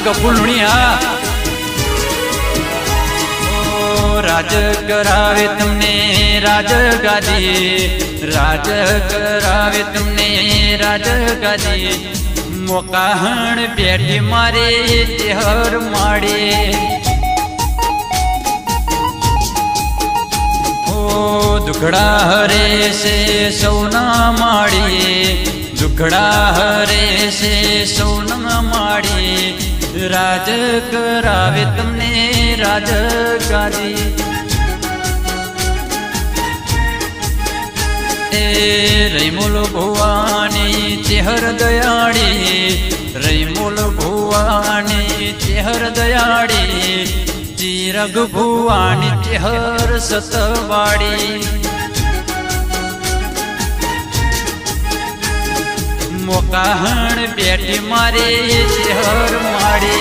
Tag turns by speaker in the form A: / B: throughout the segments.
A: ગફુલણિયા રાજ કરાવે તમને રાજ ગાદી, રાજ કરાવે તમને રાજ ગાદી, મોકાહણ બેઠી મારે તેહર માડે, દુખડા હરે છે સૌના માડી, દુખડા હરે છે સૌના માડી, રાજ કરાવે તમને રાજ ગાદી. રૈમુલ ભુવાની ચેહર દયાળી, રૈમુલ ભુવાની ચેહર દયાળી, ચિરગ ભુવાની ચેહર સતવાડી, મોકાહણ બેઠી મારે ચેહર માડે.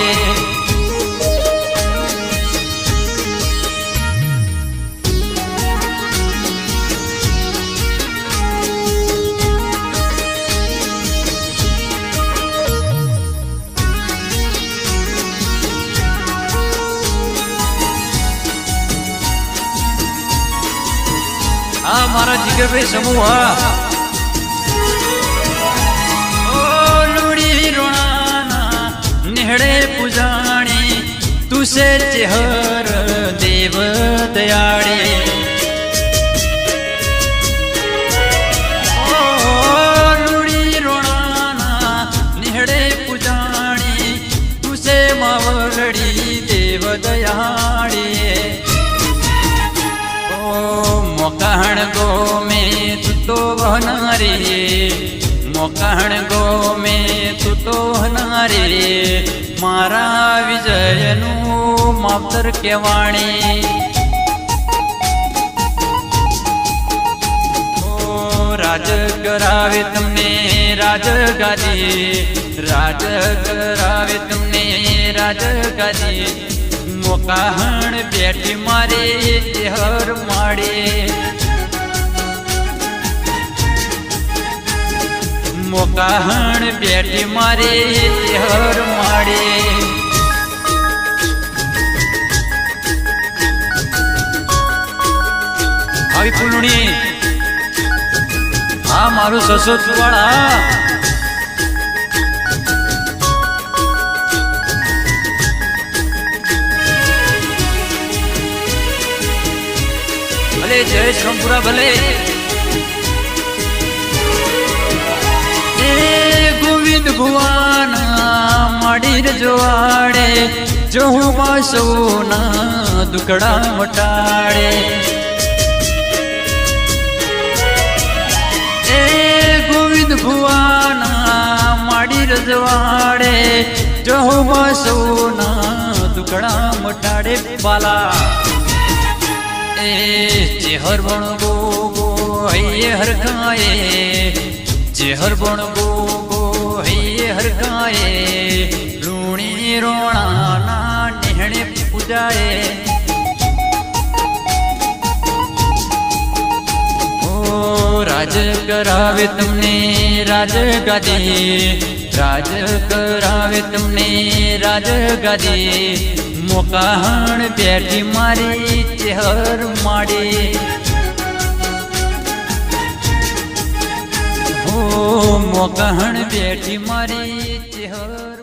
A: આ મારા જીગરભાઈ સમૂહ લુડી રોણાના નેહડે પૂજાણી, તુસે ચેહર દેવ દયાળી, લુડી રોણાના નેહડે પૂજાણી, તુસે માવલડી દેવ દયાળી. મોકાહણ ગો મેં તું તો વહનારી, મોકાહણ ગો મેં તું તો વહનારી, મારા વિજયનું માવતર કહેવાણી. રાજ કરાવે તમને રાજ ગાદી, રાજ કરાવે તમને રાજ ગાદી, મોકાહણ બેઠી મારે તેહર માડે, મોકાહણ બેઠી મારે તેહર માડે. આવી ફૂલણી આ મારું સસોદવાળા ભલે જય શ્રમપુરા ભલે. ગોવિંદ ભુવાના માડીર જોવાડે, જોહુમાં સૌના દુકડા મટાડે, ગોવિંદ ભુવાના માડીર જોવાડે, જોહુમાં સૌના દુકડા મટાડે. બાલા ચેહર બણ ગો ગો હૈયે હરખાએ, ચેહર બણ ગો ગો હૈયે હરખાએ, લુણી રોણાના નેહણે પૂજાએ, રાજ કરાવે તમને રાજ ગાદી, રાજ કરાવે તમને રાજ ગાદી, મોકાહણ બેઠી મારી ચેહર માડે, મોકાહણ બેઠી મારી ચેહર